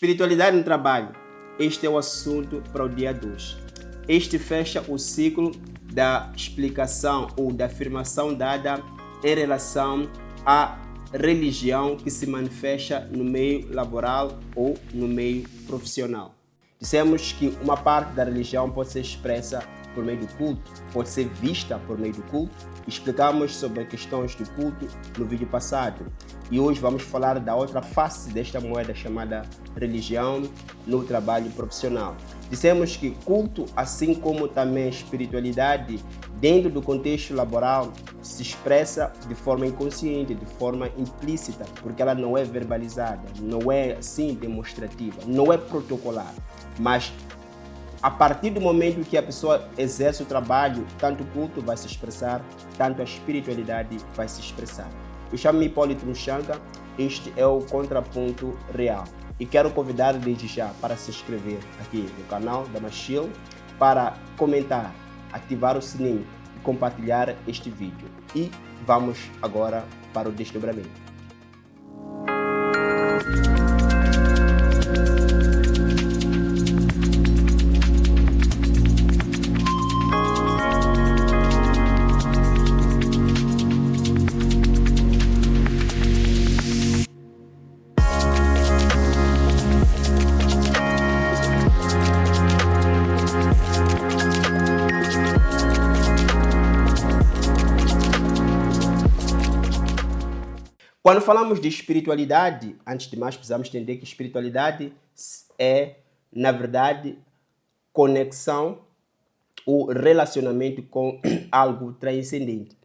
Espiritualidade no trabalho. Este é o assunto para o dia 2. Este fecha o ciclo da explicação ou da afirmação dada em relação à religião que se manifesta no meio laboral ou no meio profissional. Dissemos que uma parte da religião pode ser expressa por meio do culto, pode ser vista por meio do culto. Explicamos sobre questões do culto no vídeo passado. E hoje vamos falar da outra face desta moeda chamada religião no trabalho profissional. Dissemos que culto, assim como também espiritualidade, dentro do contexto laboral, se expressa de forma inconsciente, de forma implícita, porque ela não é verbalizada, não é assim demonstrativa, não é protocolar, mas a partir do momento que a pessoa exerce o trabalho, tanto o culto vai se expressar, tanto a espiritualidade vai se expressar. Eu chamo-me Hipólito Mchanga, este é o Contraponto Real. E quero convidar desde já para se inscrever aqui no canal da Machil, para comentar, ativar o sininho e compartilhar este vídeo. E vamos agora para o desdobramento. Quando falamos de espiritualidade, antes de mais precisamos entender que espiritualidade é, na verdade, conexão ou relacionamento com algo transcendente.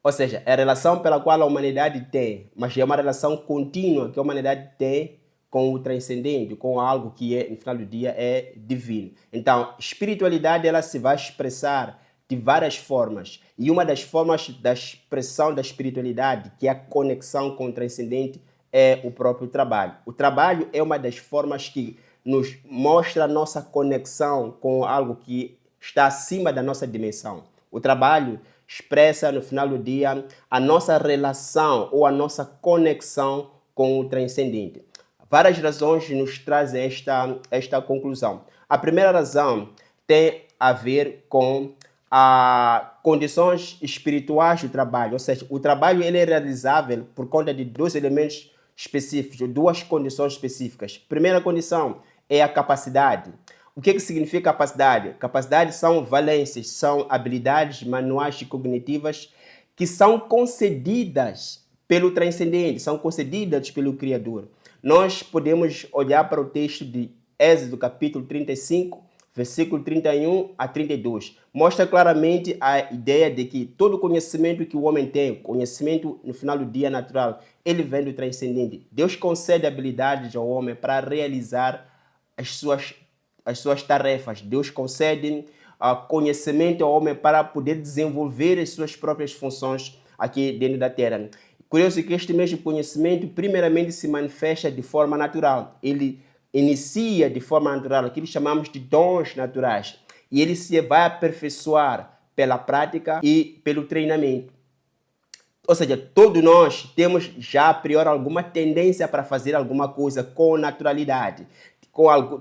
Ou seja, é a relação pela qual a humanidade tem, mas é uma relação contínua que a humanidade tem com o transcendente, com algo que no final do dia é divino. Então, espiritualidade ela se vai expressar de várias formas. E uma das formas da expressão da espiritualidade, que é a conexão com o transcendente, é o próprio trabalho. O trabalho é uma das formas que nos mostra a nossa conexão com algo que está acima da nossa dimensão. O trabalho expressa, no final do dia, a nossa relação ou a nossa conexão com o transcendente. Várias razões nos trazem esta conclusão. A primeira razão tem a ver com condições espirituais do trabalho, ou seja, o trabalho ele é realizável por conta de dois elementos específicos, duas condições específicas. Primeira condição é a capacidade. O que significa capacidade? Capacidade são valências, são habilidades manuais e cognitivas que são concedidas pelo transcendente, são concedidas pelo Criador. Nós podemos olhar para o texto de Êxodo, capítulo 35, versículo 31 a 32. Mostra claramente a ideia de que todo conhecimento que o homem tem, conhecimento no final do dia natural, ele vem do transcendente. Deus concede habilidades ao homem para realizar as suas tarefas. Deus concede conhecimento ao homem para poder desenvolver as suas próprias funções aqui dentro da terra. Curioso que este mesmo conhecimento, primeiramente, se manifesta de forma natural. Ele inicia de forma natural, aquilo que chamamos de dons naturais. E ele se vai aperfeiçoar pela prática e pelo treinamento. Ou seja, todos nós temos já a priori alguma tendência para fazer alguma coisa com naturalidade.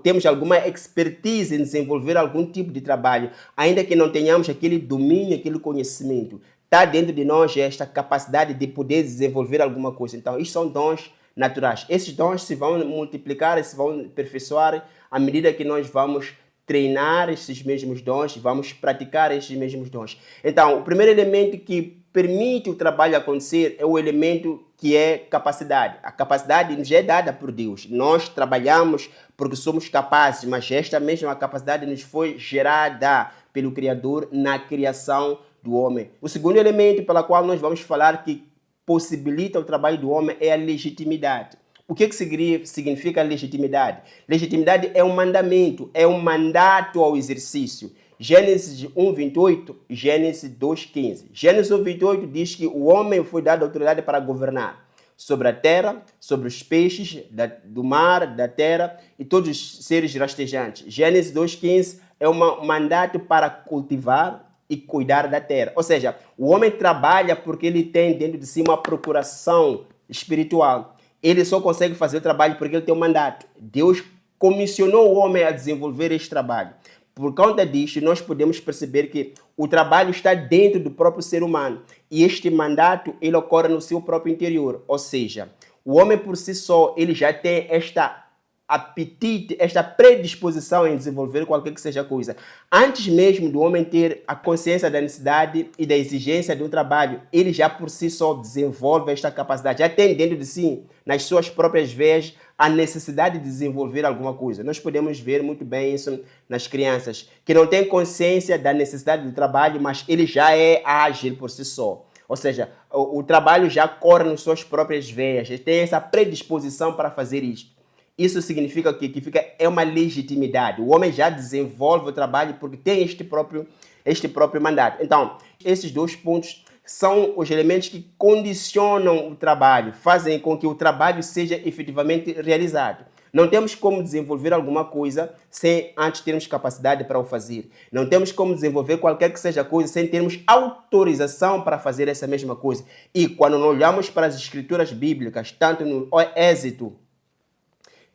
Temos alguma expertise em desenvolver algum tipo de trabalho, ainda que não tenhamos aquele domínio, aquele conhecimento. Está dentro de nós esta capacidade de poder desenvolver alguma coisa. Então, isso são dons naturais. Esses dons se vão multiplicar, se vão aperfeiçoar à medida que nós vamos treinar esses mesmos dons, vamos praticar esses mesmos dons. Então, o primeiro elemento que permite o trabalho acontecer é o elemento que é capacidade. A capacidade nos é dada por Deus. Nós trabalhamos porque somos capazes, mas esta mesma capacidade nos foi gerada pelo Criador na criação do homem. O segundo elemento pelo qual nós vamos falar que possibilita o trabalho do homem é a legitimidade. O que significa legitimidade? Legitimidade é um mandamento, é um mandato ao exercício. Gênesis 1:28 e Gênesis 2:15. Gênesis 1:28 diz que o homem foi dado autoridade para governar sobre a terra, sobre os peixes do mar, da terra e todos os seres rastejantes. Gênesis 2:15 é um mandato para cultivar e cuidar da terra. Ou seja, o homem trabalha porque ele tem dentro de si uma procuração espiritual. Ele só consegue fazer o trabalho porque ele tem um mandato. Deus comissionou o homem a desenvolver este trabalho. Por conta disto, nós podemos perceber que o trabalho está dentro do próprio ser humano e este mandato ele ocorre no seu próprio interior, ou seja, o homem por si só ele já tem esta apetite, esta predisposição em desenvolver qualquer que seja a coisa. Antes mesmo do homem ter a consciência da necessidade e da exigência de um trabalho, ele já por si só desenvolve esta capacidade, já tem dentro de si, nas suas próprias veias, a necessidade de desenvolver alguma coisa. Nós podemos ver muito bem isso nas crianças, que não têm consciência da necessidade do trabalho, mas ele já é ágil por si só. Ou seja, o trabalho já corre nas suas próprias veias, ele tem essa predisposição para fazer isto. Isso significa o quê? Que é uma legitimidade. O homem já desenvolve o trabalho porque tem este próprio mandato. Então, esses dois pontos são os elementos que condicionam o trabalho, fazem com que o trabalho seja efetivamente realizado. Não temos como desenvolver alguma coisa sem antes termos capacidade para o fazer. Não temos como desenvolver qualquer que seja a coisa sem termos autorização para fazer essa mesma coisa. E quando nós olhamos para as escrituras bíblicas, tanto no Êxodo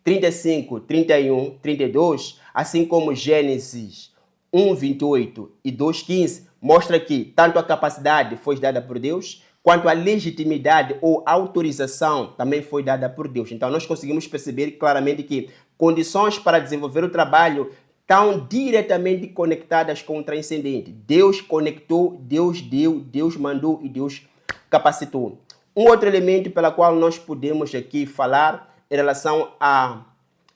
35, 31, 32, assim como Gênesis 1, 28 e 2, 15, mostra que tanto a capacidade foi dada por Deus, quanto a legitimidade ou autorização também foi dada por Deus. Então, nós conseguimos perceber claramente que condições para desenvolver o trabalho estão diretamente conectadas com o transcendente. Deus conectou, Deus deu, Deus mandou e Deus capacitou. Um outro elemento pelo qual nós podemos aqui falar em relação à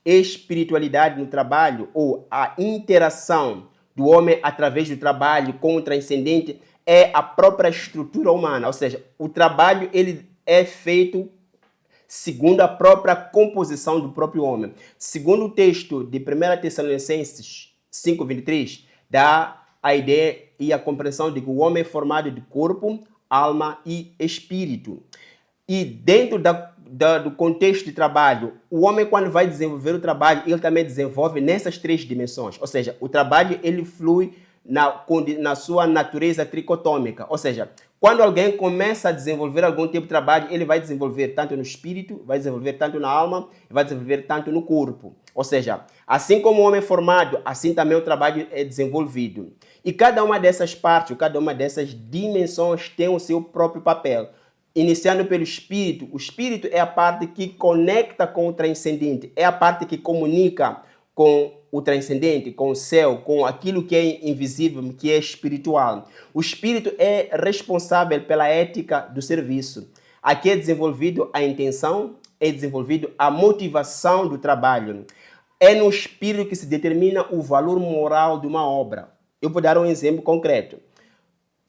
espiritualidade no trabalho ou a interação do homem através do trabalho com o transcendente é a própria estrutura humana, ou seja, o trabalho ele é feito segundo a própria composição do próprio homem. Segundo o texto de 1 Tessalonicenses 5:23, dá a ideia e a compreensão de que o homem é formado de corpo, alma e espírito. E dentro do contexto de trabalho, o homem quando vai desenvolver o trabalho, ele também desenvolve nessas três dimensões. Ou seja, o trabalho ele flui na sua natureza tricotômica. Ou seja, quando alguém começa a desenvolver algum tipo de trabalho, ele vai desenvolver tanto no espírito, vai desenvolver tanto na alma, vai desenvolver tanto no corpo. Ou seja, assim como o homem é formado, assim também o trabalho é desenvolvido. E cada uma dessas partes, cada uma dessas dimensões tem o seu próprio papel. Iniciando pelo espírito, o espírito é a parte que conecta com o transcendente, é a parte que comunica com o transcendente, com o céu, com aquilo que é invisível, que é espiritual. O espírito é responsável pela ética do serviço. Aqui é desenvolvido a intenção, é desenvolvido a motivação do trabalho. É no espírito que se determina o valor moral de uma obra. Eu vou dar um exemplo concreto.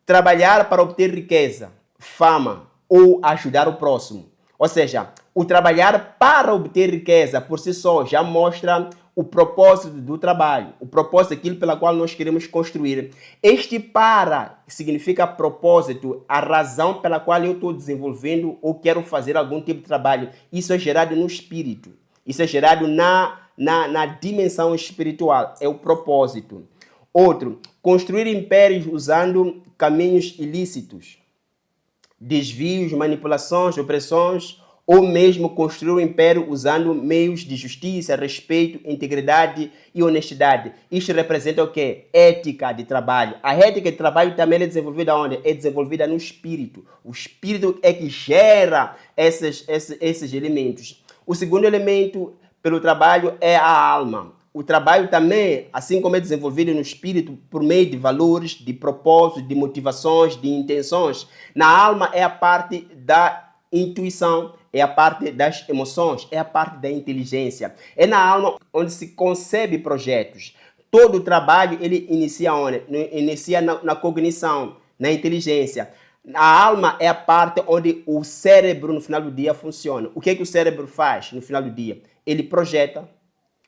Trabalhar para obter riqueza, fama, ou ajudar o próximo. Ou seja, o trabalhar para obter riqueza por si só já mostra o propósito do trabalho, o propósito daquilo pela qual nós queremos construir. Este para significa propósito, a razão pela qual eu estou desenvolvendo ou quero fazer algum tipo de trabalho. Isso é gerado no espírito, isso é gerado na dimensão espiritual, é o propósito. Outro, construir impérios usando caminhos ilícitos. Desvios, manipulações, opressões, ou mesmo construir um império usando meios de justiça, respeito, integridade e honestidade. Isto representa o quê? Ética de trabalho. A ética de trabalho também é desenvolvida onde? É desenvolvida no espírito. O espírito é que gera esses elementos. O segundo elemento pelo trabalho é a alma. O trabalho também, assim como é desenvolvido no espírito, por meio de valores, de propósitos, de motivações, de intenções. Na alma é a parte da intuição, é a parte das emoções, é a parte da inteligência. É na alma onde se concebe projetos. Todo o trabalho ele inicia onde? Inicia na cognição, na inteligência. A alma é a parte onde o cérebro no final do dia funciona. O que é que o cérebro faz no final do dia? Ele projeta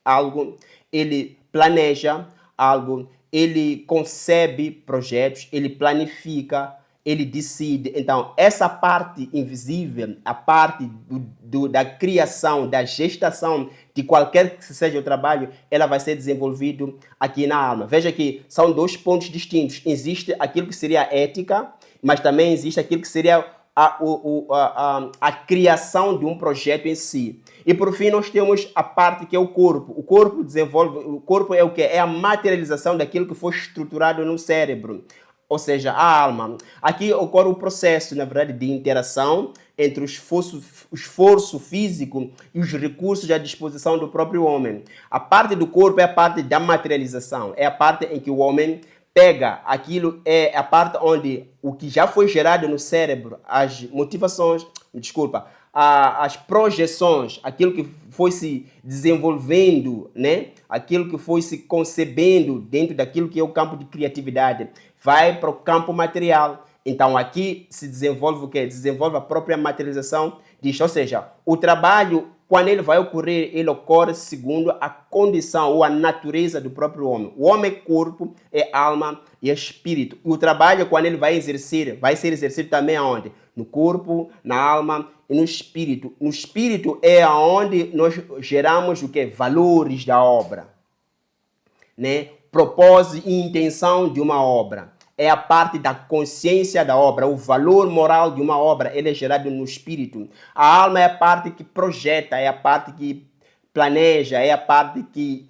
algo, ele planeja algo, ele concebe projetos, ele planifica, ele decide. Então, essa parte invisível, a parte da criação, da gestação de qualquer que seja o trabalho, ela vai ser desenvolvida aqui na alma. Veja que são dois pontos distintos. Existe aquilo que seria a ética, mas também existe aquilo que seria a criação de um projeto em si. E por fim nós temos a parte que é o corpo. O corpo desenvolve, o corpo é o que? É a materialização daquilo que foi estruturado no cérebro, ou seja, a alma. Aqui ocorre o processo, na verdade, de interação entre o esforço físico e os recursos à disposição do próprio homem. A parte do corpo é a parte da materialização, é a parte em que o homem pega aquilo, é a parte onde o que já foi gerado no cérebro, as motivações, desculpa, as projeções, aquilo que foi se desenvolvendo, né? Aquilo que foi se concebendo dentro daquilo que é o campo de criatividade, vai para o campo material. Então aqui se desenvolve o quê? Desenvolve a própria materialização disso, ou seja, o trabalho, quando ele vai ocorrer, ele ocorre segundo a condição ou a natureza do próprio homem. O homem é corpo, é alma e é espírito. E o trabalho, quando ele vai exercer, vai ser exercido também aonde? No corpo, na alma e no espírito. No espírito é aonde nós geramos o quê? Valores da obra, né? Propósito e intenção de uma obra. É a parte da consciência da obra, o valor moral de uma obra, ele é gerado no espírito. A alma é a parte que projeta, é a parte que planeja, é a parte que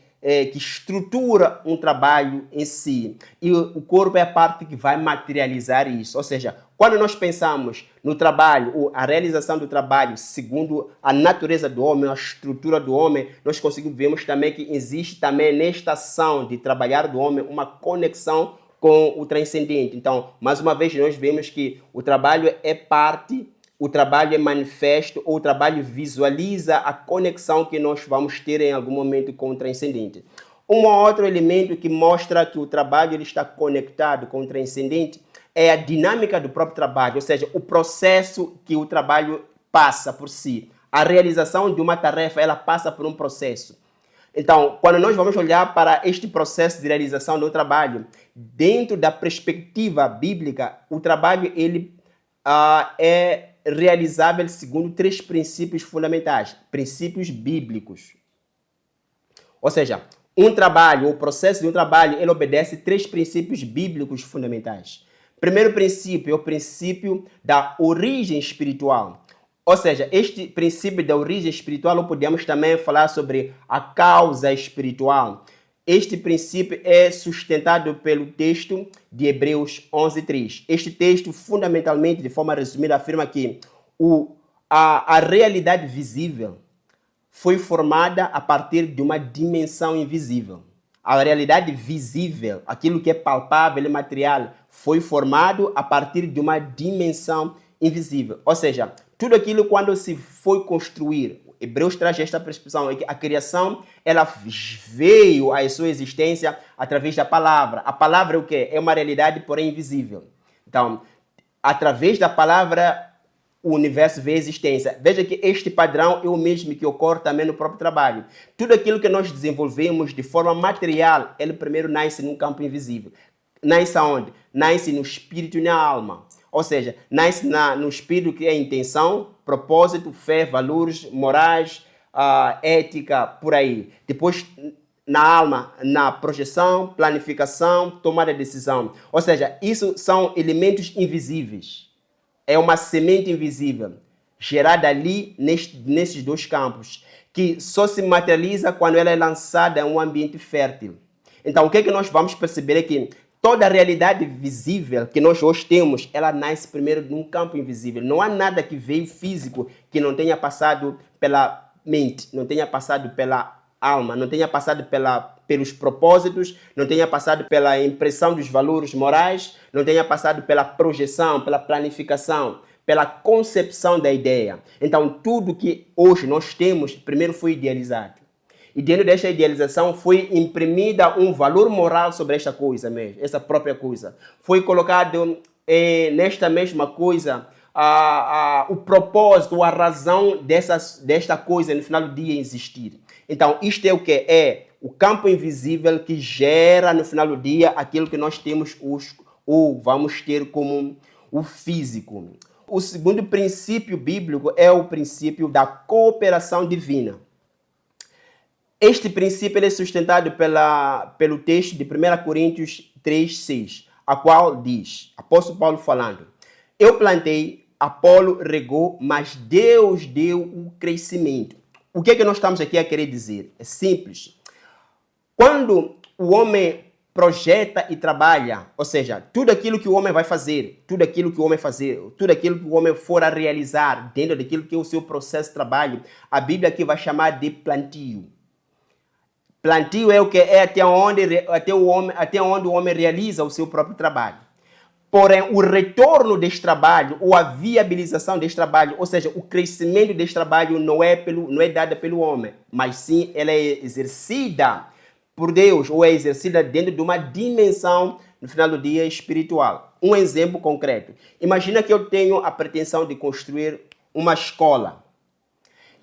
estrutura um trabalho em si. E o corpo é a parte que vai materializar isso. Ou seja, quando nós pensamos no trabalho, a realização do trabalho segundo a natureza do homem, a estrutura do homem, nós conseguimos ver também que existe também nesta ação de trabalhar do homem uma conexão com o transcendente. Então, mais uma vez, nós vemos que o trabalho é parte, o trabalho é manifesto, ou o trabalho visualiza a conexão que nós vamos ter em algum momento com o transcendente. Um outro elemento que mostra que o trabalho ele está conectado com o transcendente é a dinâmica do próprio trabalho, ou seja, o processo que o trabalho passa por si. A realização de uma tarefa, ela passa por um processo. Então, quando nós vamos olhar para este processo de realização do trabalho, dentro da perspectiva bíblica, o trabalho ele é realizável segundo 3 princípios fundamentais, princípios bíblicos. Ou seja, um trabalho, o processo de um trabalho, ele obedece 3 princípios bíblicos fundamentais. Primeiro princípio é o princípio da origem espiritual. Ou seja, este princípio da origem espiritual, nós podemos também falar sobre a causa espiritual. Este princípio é sustentado pelo texto de Hebreus 11:3. Este texto, fundamentalmente, de forma resumida, afirma que a realidade visível foi formada a partir de uma dimensão invisível. A realidade visível, aquilo que é palpável e material, foi formado a partir de uma dimensão invisível. Ou seja, tudo aquilo quando se foi construir, Hebreus traz esta percepção, é que a criação ela veio à sua existência através da palavra. A palavra é o quê? É uma realidade, porém invisível. Então, através da palavra, o universo vê existência. Veja que este padrão é o mesmo que ocorre também no próprio trabalho. Tudo aquilo que nós desenvolvemos de forma material, ele primeiro nasce num campo invisível. Nasce aonde? Nasce no espírito e na alma. Ou seja, nasce no espírito que é a intenção, propósito, fé, valores morais, ética, por aí. Depois, na alma, na projeção, planificação, tomada de decisão. Ou seja, isso são elementos invisíveis. É uma semente invisível, gerada ali nesses 2 campos, que só se materializa quando ela é lançada em um ambiente fértil. Então, o que é que nós vamos perceber é que toda a realidade visível que nós hoje temos, ela nasce primeiro num campo invisível. Não há nada que veio físico que não tenha passado pela mente, não tenha passado pela alma, não tenha passado pelos propósitos, não tenha passado pela impressão dos valores morais, não tenha passado pela projeção, pela planificação, pela concepção da ideia. Então, tudo que hoje nós temos, primeiro foi idealizado. E dentro desta idealização foi imprimida um valor moral sobre esta coisa mesmo, essa própria coisa. Foi colocado nesta mesma coisa o propósito, a razão desta coisa no final do dia existir. Então, isto é o que? É o campo invisível que gera no final do dia aquilo que nós temos ou vamos ter como o físico. O segundo princípio bíblico é o princípio da cooperação divina. Este princípio é sustentado pelo texto de 1 Coríntios 3:6, a qual diz, apóstolo Paulo falando, eu plantei, Apolo regou, mas Deus deu o crescimento. O que é que nós estamos aqui a querer dizer? É simples. Quando o homem projeta e trabalha, ou seja, tudo aquilo que o homem vai fazer, tudo aquilo que o homem for a realizar dentro daquilo que é o seu processo de trabalho, a Bíblia aqui vai chamar de plantio. Plantio é o que é até onde o homem realiza o seu próprio trabalho. Porém, o retorno deste trabalho, ou a viabilização deste trabalho, ou seja, o crescimento deste trabalho não é dado pelo homem, mas sim ela é exercida por Deus, ou é exercida dentro de uma dimensão, no final do dia, espiritual. Um exemplo concreto. Imagina que eu tenho a pretensão de construir uma escola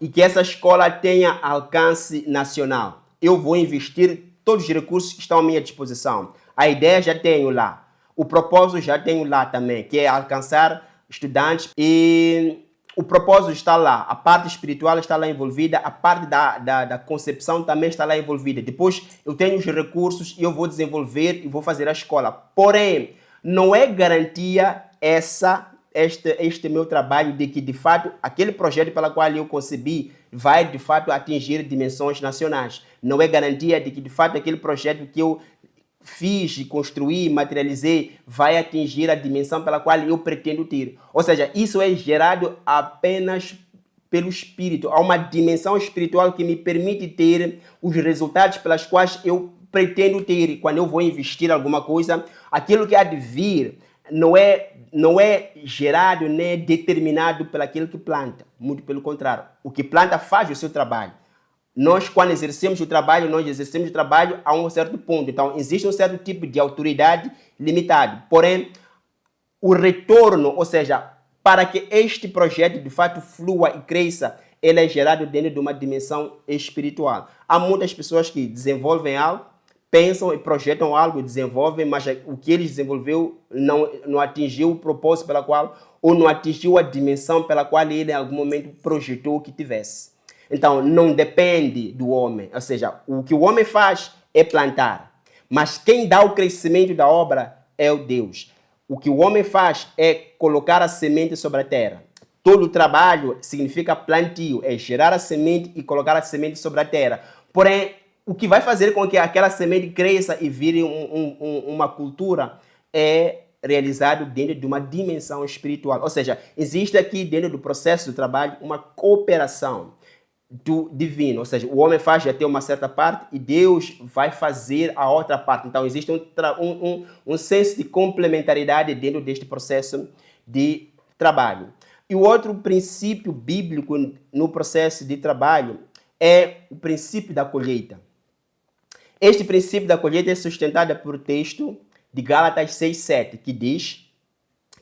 e que essa escola tenha alcance nacional. Eu vou investir todos os recursos que estão à minha disposição. A ideia já tenho lá. O propósito já tenho lá também, que é alcançar estudantes, e o propósito está lá, a parte espiritual está lá envolvida, a parte da concepção também está lá envolvida. Depois eu tenho os recursos e eu vou desenvolver e vou fazer a escola. Porém, não é garantia este meu trabalho de que, de fato, aquele projeto pelo qual eu concebi vai, de fato, atingir dimensões nacionais. Não é garantia de que, de fato, aquele projeto que eu fiz, construí, materializei, vai atingir a dimensão pela qual eu pretendo ter. Ou seja, isso é gerado apenas pelo Espírito. Há uma dimensão espiritual que me permite ter os resultados pelas quais eu pretendo ter. Quando eu vou investir alguma coisa, aquilo que há de vir não é gerado nem determinado pelo aquilo que planta. Muito pelo contrário. O que planta faz o seu trabalho. Nós, quando exercemos o trabalho, a um certo ponto. Então, existe um certo tipo de autoridade limitado. Porém, o retorno, ou seja, para que este projeto de fato flua e cresça, ele é gerado dentro de uma dimensão espiritual. Há muitas pessoas que desenvolvem algo, pensam e projetam algo, desenvolvem, mas o que eles desenvolveu não atingiu o propósito pela qual, ou não atingiu a dimensão pela qual ele em algum momento projetou que tivesse. Então, não depende do homem. Ou seja, o que o homem faz é plantar. Mas quem dá o crescimento da obra é o Deus. O que o homem faz é colocar a semente sobre a terra. Todo o trabalho significa plantio, é gerar a semente e colocar a semente sobre a terra. Porém, o que vai fazer com que aquela semente cresça e vire uma cultura é realizado dentro de uma dimensão espiritual. Ou seja, existe aqui dentro do processo do trabalho uma cooperação do divino, ou seja, o homem faz até uma certa parte e Deus vai fazer a outra parte. Então existe um senso de complementaridade dentro deste processo de trabalho. E o outro princípio bíblico no processo de trabalho é o princípio da colheita. Este princípio da colheita é sustentado por texto de Gálatas 6:7, que diz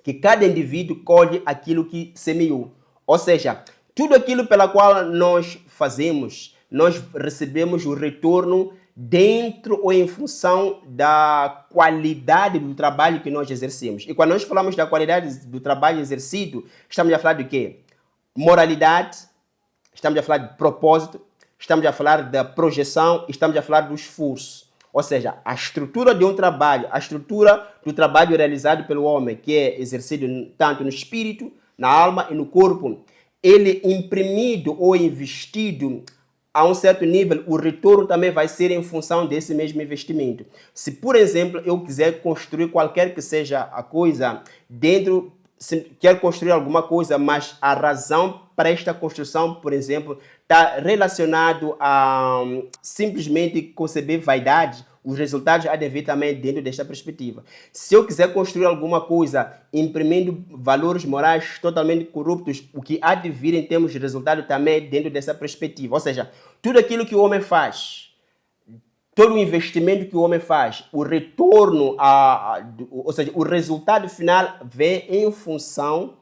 que cada indivíduo colhe aquilo que semeou. Ou seja, tudo aquilo pela qual nós fazemos, nós recebemos o retorno dentro ou em função da qualidade do trabalho que nós exercemos. E quando nós falamos da qualidade do trabalho exercido, estamos a falar de quê? Moralidade, estamos a falar de propósito, estamos a falar da projeção, estamos a falar do esforço. Ou seja, a estrutura de um trabalho, a estrutura do trabalho realizado pelo homem, que é exercido tanto no espírito, na alma e no corpo, ele imprimido ou investido a um certo nível, o retorno também vai ser em função desse mesmo investimento. Se, por exemplo, eu quiser construir qualquer que seja a coisa, quero construir alguma coisa, mas a razão para esta construção, por exemplo, está relacionado a simplesmente conceber vaidade, os resultados há de vir também dentro desta perspectiva. Se eu quiser construir alguma coisa imprimindo valores morais totalmente corruptos, o que há de vir em termos de resultado também dentro dessa perspectiva. Ou seja, tudo aquilo que o homem faz, todo o investimento que o homem faz, o retorno, ou seja, o resultado final vem em função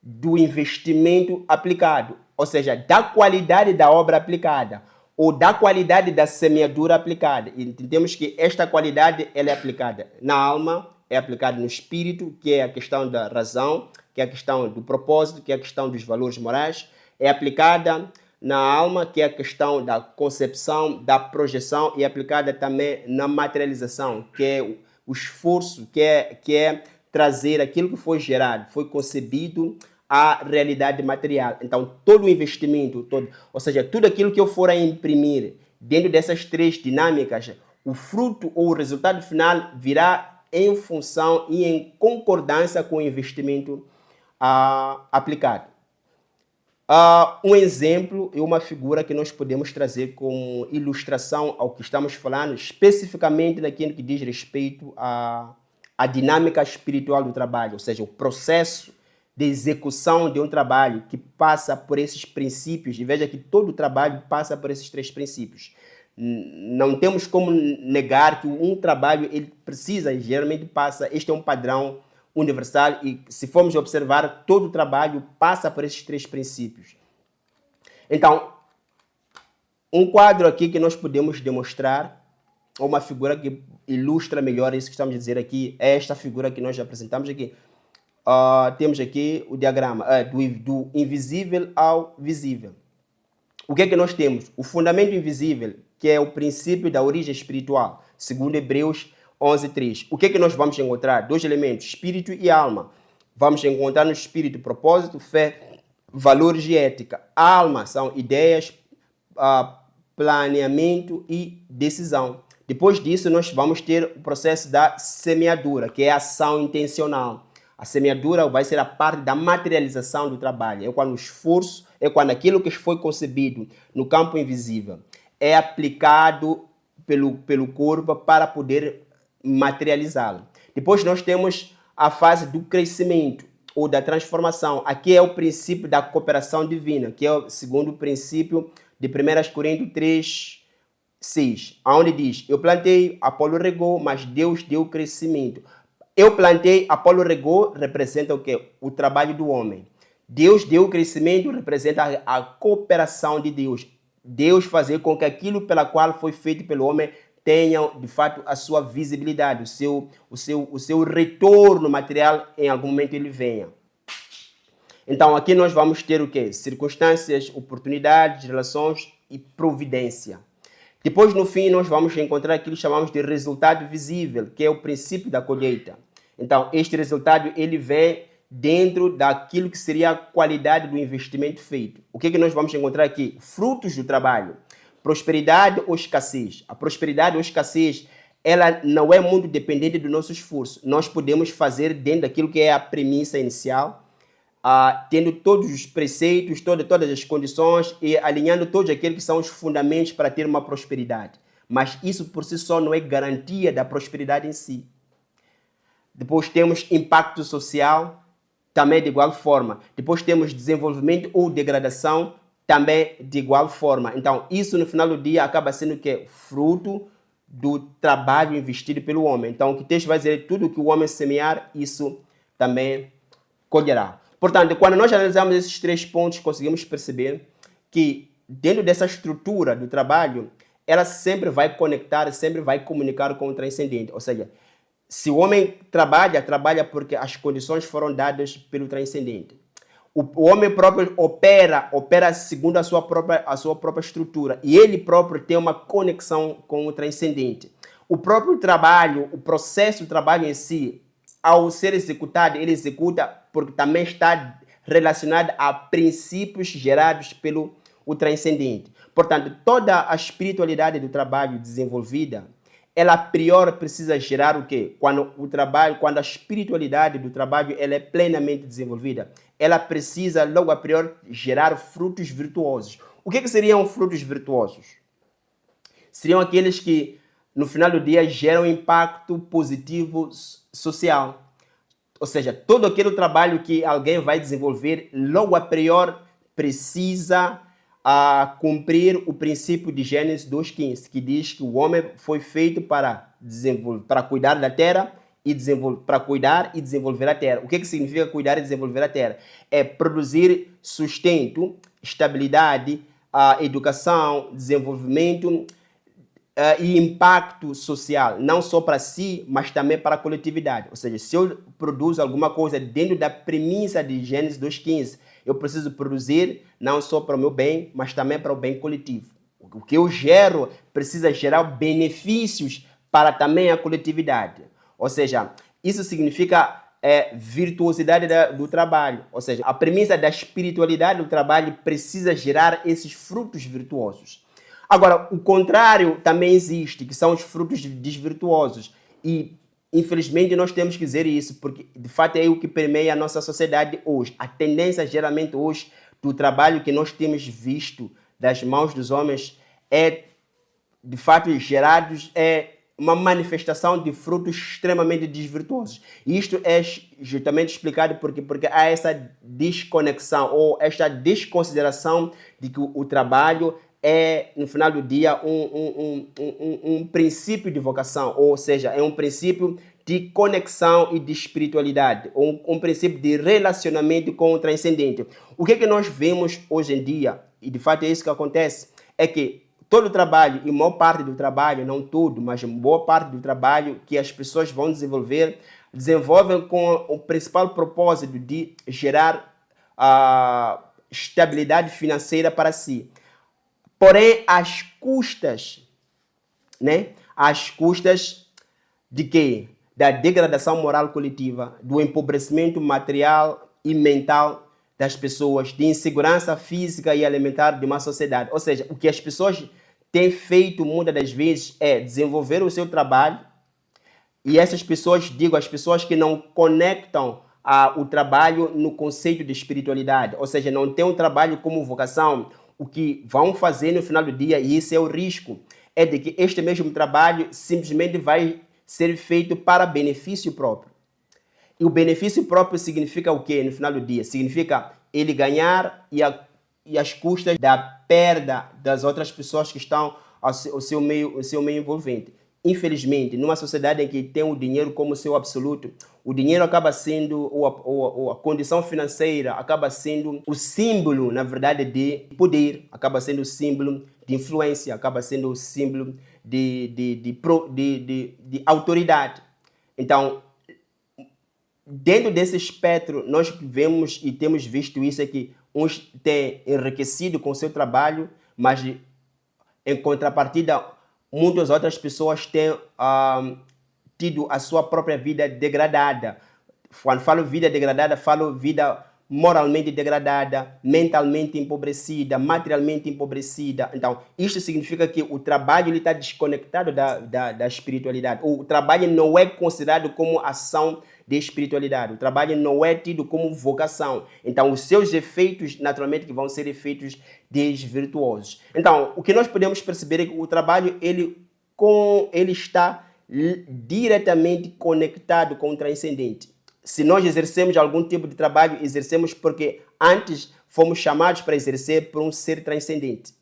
do investimento aplicado. Ou seja, da qualidade da obra aplicada ou da qualidade da semeadura aplicada. E entendemos que esta qualidade ela é aplicada na alma, é aplicada no espírito, que é a questão da razão, que é a questão do propósito, que é a questão dos valores morais, é aplicada na alma, que é a questão da concepção, da projeção, e é aplicada também na materialização, que é o esforço, que é trazer aquilo que foi gerado, foi concebido à realidade material. Então, todo o investimento, ou seja, tudo aquilo que eu for a imprimir dentro dessas três dinâmicas, o fruto ou o resultado final virá em função e em concordância com o investimento aplicado. Um exemplo e uma figura que nós podemos trazer como ilustração ao que estamos falando, especificamente naquilo que diz respeito à dinâmica espiritual do trabalho, ou seja, o processo de execução de um trabalho que passa por esses princípios, e veja que todo trabalho passa por esses três princípios. Não temos como negar que um trabalho ele precisa, geralmente passa, este é um padrão universal e se formos observar, todo trabalho passa por esses três princípios. Então, um quadro aqui que nós podemos demonstrar, ou uma figura que ilustra melhor isso que estamos a dizer aqui, é esta figura que nós já apresentamos aqui. Temos aqui o diagrama do invisível ao visível. O que é que nós temos? O fundamento invisível, que é o princípio da origem espiritual, segundo Hebreus 11:3. O que é que nós vamos encontrar? Dois elementos, espírito e alma. Vamos encontrar no espírito propósito, fé, valores e ética. A alma são ideias, planeamento e decisão. Depois disso, nós vamos ter o processo da semeadura, que é a ação intencional. A semeadura vai ser a parte da materialização do trabalho. É quando o esforço, é quando aquilo que foi concebido no campo invisível é aplicado pelo corpo para poder materializá-lo. Depois nós temos a fase do crescimento ou da transformação. Aqui é o princípio da cooperação divina, que é o segundo princípio de 1 Coríntios 3:6, onde diz: eu plantei, Apolo regou, mas Deus deu crescimento. Eu plantei, Apolo regou, representa o quê? O trabalho do homem. Deus deu crescimento, representa a cooperação de Deus. Deus fazer com que aquilo pela qual foi feito pelo homem tenha, de fato, a sua visibilidade, o seu retorno material, em algum momento ele venha. Então, aqui nós vamos ter o quê? Circunstâncias, oportunidades, relações e providência. Depois, no fim, nós vamos encontrar aquilo que chamamos de resultado visível, que é o princípio da colheita. Então, este resultado, ele vem dentro daquilo que seria a qualidade do investimento feito. O que é que nós vamos encontrar aqui? Frutos do trabalho. Prosperidade ou escassez. A prosperidade ou escassez, ela não é muito dependente do nosso esforço. Nós podemos fazer dentro daquilo que é a premissa inicial, tendo todos os preceitos, todas as condições e alinhando todos aqueles que são os fundamentos para ter uma prosperidade. Mas isso por si só não é garantia da prosperidade em si. Depois temos impacto social, também de igual forma. Depois temos desenvolvimento ou degradação, também de igual forma. Então, isso no final do dia acaba sendo o quê? Fruto do trabalho investido pelo homem. Então, o que o texto vai dizer, tudo que o homem semear, isso também colherá. Portanto, quando nós analisamos esses três pontos, conseguimos perceber que dentro dessa estrutura do trabalho, ela sempre vai conectar, sempre vai comunicar com o transcendente. Ou seja, se o homem trabalha porque as condições foram dadas pelo transcendente. O homem próprio opera segundo a sua própria estrutura e ele próprio tem uma conexão com o transcendente. O próprio trabalho, o processo do trabalho em si, ao ser executado, ele executa porque também está relacionado a princípios gerados pelo o transcendente. Portanto, toda a espiritualidade do trabalho desenvolvida, ela a priori precisa gerar o quê? Quando a espiritualidade do trabalho ela é plenamente desenvolvida, ela precisa logo a priori gerar frutos virtuosos. O que seriam frutos virtuosos? Seriam aqueles que no final do dia geram impacto positivo social. Ou seja, todo aquele trabalho que alguém vai desenvolver, logo a priori precisa cumprir o princípio de Gênesis 2:15, que diz que o homem foi feito para cuidar da terra e para cuidar e desenvolver a terra. O que significa cuidar e desenvolver a terra? É produzir sustento, estabilidade, educação, desenvolvimento e impacto social, não só para si, mas também para a coletividade. Ou seja, se eu produzo alguma coisa dentro da premissa de Gênesis 2:15, eu preciso produzir não só para o meu bem, mas também para o bem coletivo. O que eu gero precisa gerar benefícios para também a coletividade. Ou seja, isso significa virtuosidade do trabalho. Ou seja, a premissa da espiritualidade do trabalho precisa gerar esses frutos virtuosos. Agora, o contrário também existe, que são os frutos desvirtuosos. E, infelizmente, nós temos que dizer isso, porque, de fato, é o que permeia a nossa sociedade hoje. A tendência, geralmente, hoje, do trabalho que nós temos visto das mãos dos homens é, de fato, gerados, uma manifestação de frutos extremamente desvirtuosos. E isto é justamente explicado porque há essa desconexão ou esta desconsideração de que o trabalho é, no final do dia, um princípio de vocação, ou seja, é um princípio de conexão e de espiritualidade, um princípio de relacionamento com o transcendente. O que nós vemos hoje em dia, e de fato é isso que acontece, é que todo o trabalho, e maior parte do trabalho, não tudo, mas boa parte do trabalho que as pessoas vão desenvolvem com o principal propósito de gerar estabilidade financeira para si. Porém, às custas, né? Às custas de quê? Da degradação moral coletiva, do empobrecimento material e mental das pessoas, de insegurança física e alimentar de uma sociedade. Ou seja, o que as pessoas têm feito muitas das vezes é desenvolver o seu trabalho, e essas pessoas, digo, as pessoas que não conectam o trabalho no conceito de espiritualidade, ou seja, não têm o trabalho como vocação, o que vão fazer no final do dia, e esse é o risco, é de que este mesmo trabalho simplesmente vai ser feito para benefício próprio. E o benefício próprio significa o quê no final do dia? Significa ele ganhar e às custas da perda das outras pessoas que estão ao seu meio envolvente. Infelizmente, numa sociedade em que tem o dinheiro como seu absoluto, o dinheiro acaba sendo, a condição financeira acaba sendo o símbolo, na verdade, de poder, acaba sendo o símbolo de influência, acaba sendo o símbolo de autoridade. Então, dentro desse espectro, nós vemos e temos visto isso, é que uns têm enriquecido com o seu trabalho, mas em contrapartida, muitas outras pessoas têm tido a sua própria vida degradada. Quando falo vida degradada, falo vida moralmente degradada, mentalmente empobrecida, materialmente empobrecida. Então, isto significa que o trabalho está desconectado da espiritualidade. O trabalho não é considerado como ação de espiritualidade. O trabalho não é tido como vocação. Então, os seus efeitos, naturalmente, que vão ser efeitos desvirtuosos. Então, o que nós podemos perceber é que o trabalho, ele está diretamente conectado com o transcendente. Se nós exercemos algum tipo de trabalho, exercemos porque antes fomos chamados para exercer por um ser transcendente.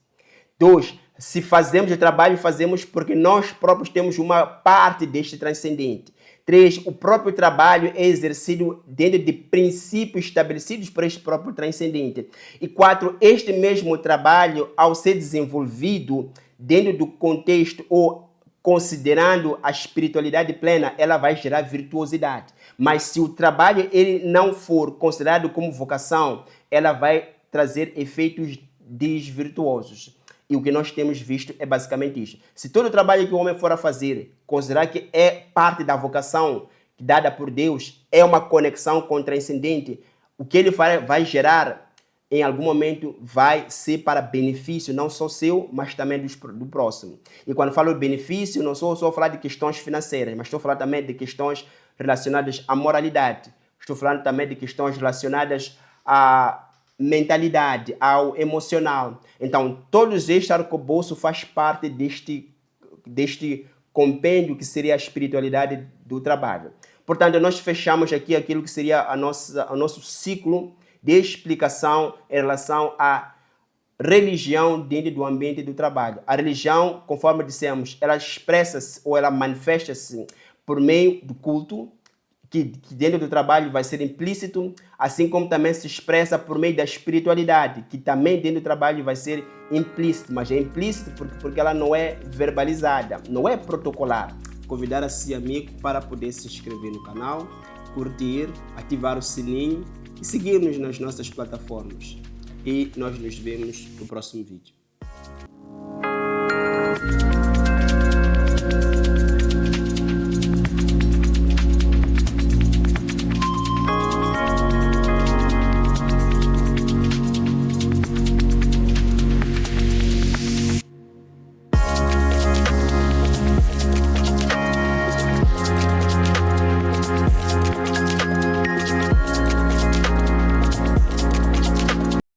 2. Se fazemos o trabalho, fazemos porque nós próprios temos uma parte deste transcendente. 3. O próprio trabalho é exercido dentro de princípios estabelecidos por este próprio transcendente. E 4. Este mesmo trabalho, ao ser desenvolvido dentro do contexto ou considerando a espiritualidade plena, ela vai gerar virtuosidade. Mas se o trabalho ele não for considerado como vocação, ela vai trazer efeitos desvirtuosos. E o que nós temos visto é basicamente isso. Se todo o trabalho que o homem for a fazer, considerar que é parte da vocação dada por Deus, é uma conexão com o transcendente, o que ele vai gerar em algum momento vai ser para benefício não só seu, mas também do próximo. E quando falo benefício, não sou só falar de questões financeiras, mas estou falando também de questões relacionadas à moralidade. Estou falando também de questões relacionadas à mentalidade, ao emocional. Então, todos este arcabouço faz parte deste compêndio que seria a espiritualidade do trabalho. Portanto, nós fechamos aqui aquilo que seria o nosso ciclo de explicação em relação à religião dentro do ambiente do trabalho. A religião, conforme dissemos, ela expressa-se ou ela manifesta-se por meio do culto, que dentro do trabalho vai ser implícito, assim como também se expressa por meio da espiritualidade, que também dentro do trabalho vai ser implícito, mas é implícito porque ela não é verbalizada, não é protocolar. Convidar a si amigo para poder se inscrever no canal, curtir, ativar o sininho e seguir-nos nas nossas plataformas. E nós nos vemos no próximo vídeo.